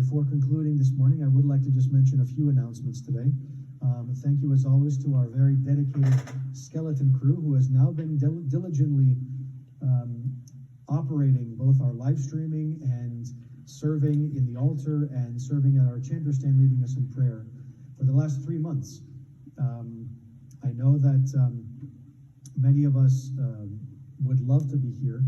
before concluding this morning, I would like to just mention a few announcements today. Thank you, as always, to our very dedicated skeleton crew who has now been diligently operating both our live streaming and serving in the altar and serving at our chanter stand, leading us in prayer for the last 3 months. I know that many of us would love to be here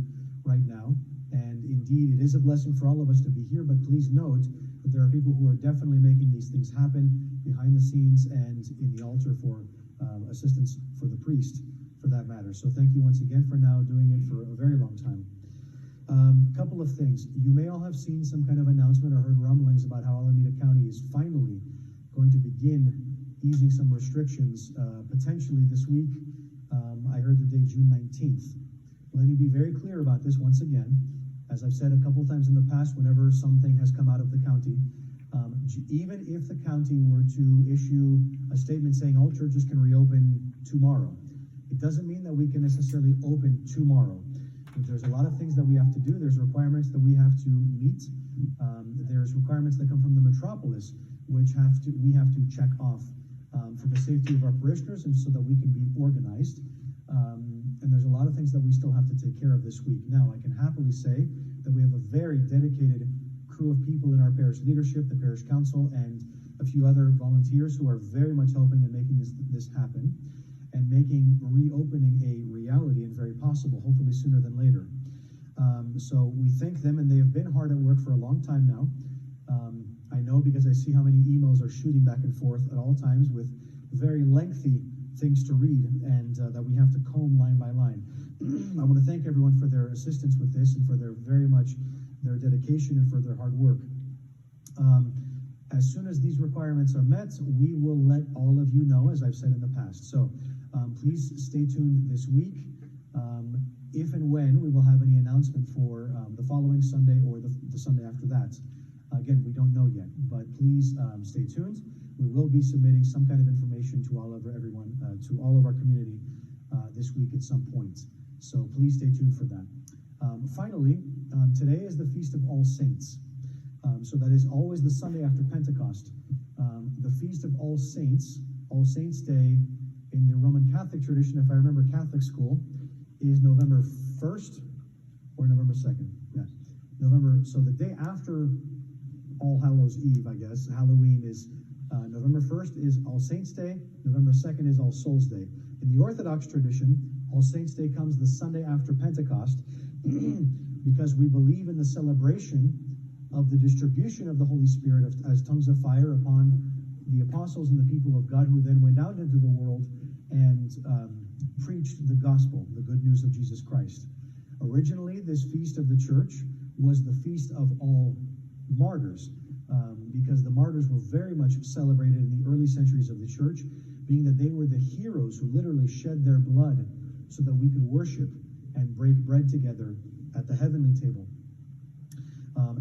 right now, and indeed it is a blessing for all of us to be here, but please note that there are people who are definitely making these things happen behind the scenes and in the altar for assistance for the priest, for that matter. So thank you once again for now doing it for a very long time. Couple of things. You may all have seen some kind of announcement or heard rumblings about how Alameda County is finally going to begin easing some restrictions, potentially this week. I heard the date June 19th. Let me be very clear about this once again. As I've said a couple times in the past, whenever something has come out of the county, even if the county were to issue a statement saying all churches can reopen tomorrow, it doesn't mean that we can necessarily open tomorrow. There's a lot of things that we have to do. There's requirements that we have to meet. There's requirements that come from the metropolis, which we have to check off for the safety of our parishioners and so that we can be organized. And there's a lot of things that we still have to take care of this week. Now, I can happily say that we have a very dedicated crew of people in our parish leadership, the parish council, and a few other volunteers who are very much helping in making this happen and making reopening a reality and very possible, hopefully sooner than later. So we thank them, and they have been hard at work for a long time now. I know because I see how many emails are shooting back and forth at all times with very lengthy things to read and that we have to comb line by line. I want to thank everyone for their assistance with this and for their dedication and for their hard work. As soon as these requirements are met, we will let all of you know, as I've said in the past. So please stay tuned this week. If and when we will have any announcement for the following Sunday or the Sunday after that. Again, we don't know yet, but please stay tuned. We will be submitting some kind of information to all of everyone, to all of our community this week at some point. So please stay tuned for that. Finally, today is the Feast of All Saints. So that is always the Sunday after Pentecost. The Feast of All Saints Day in the Roman Catholic tradition, if I remember Catholic school, is November 1st or November 2nd. Yeah, November. So the day after All Hallows Eve, I guess, Halloween is November 1st is All Saints Day. November 2nd is All Souls Day. In the Orthodox tradition, All Saints Day comes the Sunday after Pentecost because we believe in the celebration of the distribution of the Holy Spirit as tongues of fire upon the apostles and the people of God who then went out into the world and preached the gospel, the good news of Jesus Christ. Originally, this feast of the church was the Feast of All Martyrs, because the martyrs were very much celebrated in the early centuries of the church, being that they were the heroes who literally shed their blood so that we could worship and break bread together at the heavenly table.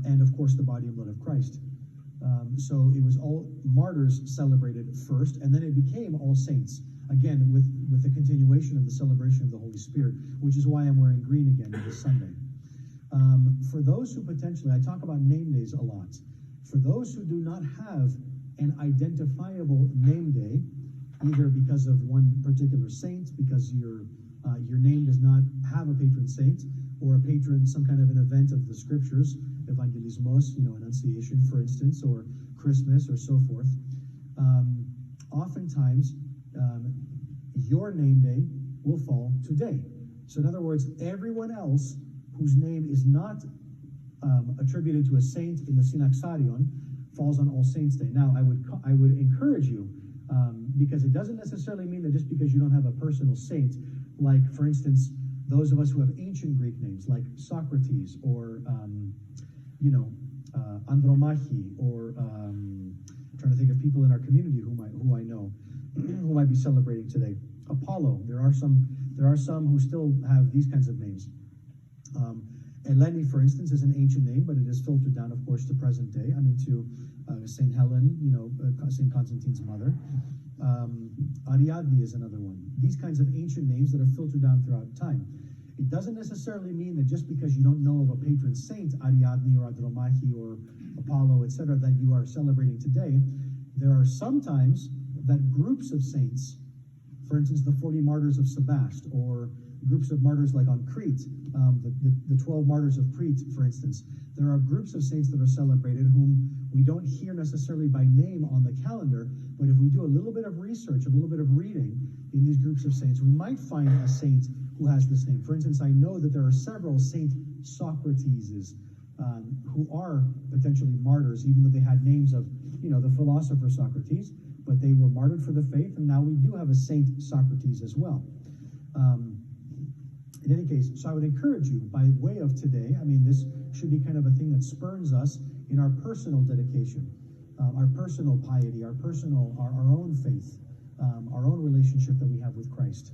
And of course, the body and blood of Christ. So it was all martyrs celebrated first, and then it became All Saints, again, with the continuation of the celebration of the Holy Spirit, which is why I'm wearing green again this Sunday. For those who potentially, I talk about name days a lot. For those who do not have an identifiable name day, either because of one particular saint, because your name does not have a patron saint, or a patron, some kind of an event of the scriptures, evangelismos, Annunciation, for instance, or Christmas, or so forth. Oftentimes, your name day will fall today. So in other words, everyone else whose name is not attributed to a saint in the Synaxarion falls on All Saints Day. Now, I would encourage you, because it doesn't necessarily mean that just because you don't have a personal saint, like, for instance, those of us who have ancient Greek names, like Socrates, or, Andromache, or I'm trying to think of people in our community who I know, who might be celebrating today. Apollo, there are some who still have these kinds of names. Eleni, for instance, is an ancient name, but it is filtered down, of course, to present day. To St. Helen, St. Constantine's mother. Ariadne is another one. These kinds of ancient names that are filtered down throughout time. It doesn't necessarily mean that just because you don't know of a patron saint, Ariadne or Andromache or Apollo, etc., that you are celebrating today. There are sometimes that groups of saints, for instance, the 40 martyrs of Sebaste, or groups of martyrs like on Crete, the 12 martyrs of Crete, for instance. There are groups of saints that are celebrated whom we don't hear necessarily by name on the calendar, but if we do a little bit of research, a little bit of reading in these groups of saints, we might find a saint who has this name. For instance, I know that there are several Saint Socrateses who are potentially martyrs, even though they had names of, the philosopher Socrates, but they were martyred for the faith, and now we do have a Saint Socrates as well. In any case, so I would encourage you, by way of today, this should be kind of a thing that spurns us in our personal dedication, our personal piety, our own faith, our own relationship that we have with Christ,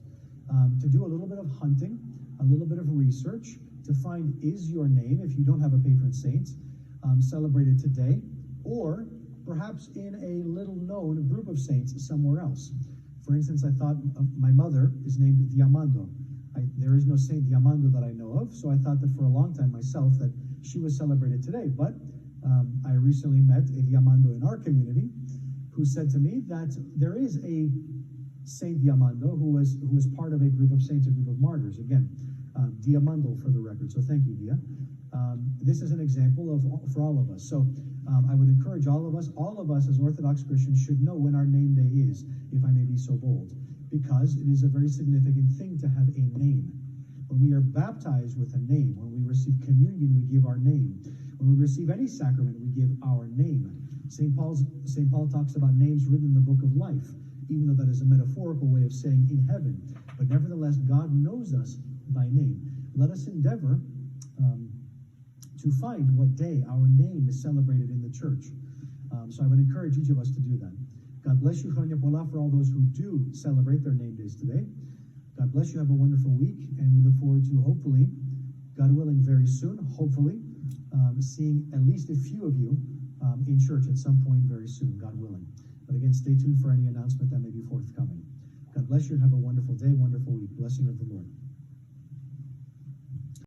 to do a little bit of hunting, a little bit of research, to find, is your name, if you don't have a patron saint, celebrated today, or perhaps in a little-known group of saints somewhere else. For instance, I thought my mother is named Diamando. There is no Saint Diamando that I know of, so I thought that for a long time myself that she was celebrated today. But I recently met a Diamando in our community who said to me that there is a Saint Diamando who was part of a group of saints, a group of martyrs. Again, Diamando for the record, so thank you, Dia. This is an example for all of us. So I would encourage all of us as Orthodox Christians should know when our name day is, if I may be so bold, because it is a very significant thing to have a name. When we are baptized with a name, when we receive communion, we give our name. When we receive any sacrament, we give our name. St. Paul talks about names written in the book of life, even though that is a metaphorical way of saying in heaven. But nevertheless, God knows us by name. Let us endeavor to find what day our name is celebrated in the church. So I would encourage each of us to do that. God bless you, Chronia Pola, for all those who do celebrate their name days today. God bless you. Have a wonderful week, and we look forward to, hopefully, God willing, very soon, hopefully, seeing at least a few of you in church at some point very soon, God willing. But again, stay tuned for any announcement that may be forthcoming. God bless you, and have a wonderful day, wonderful week. Blessing of the Lord.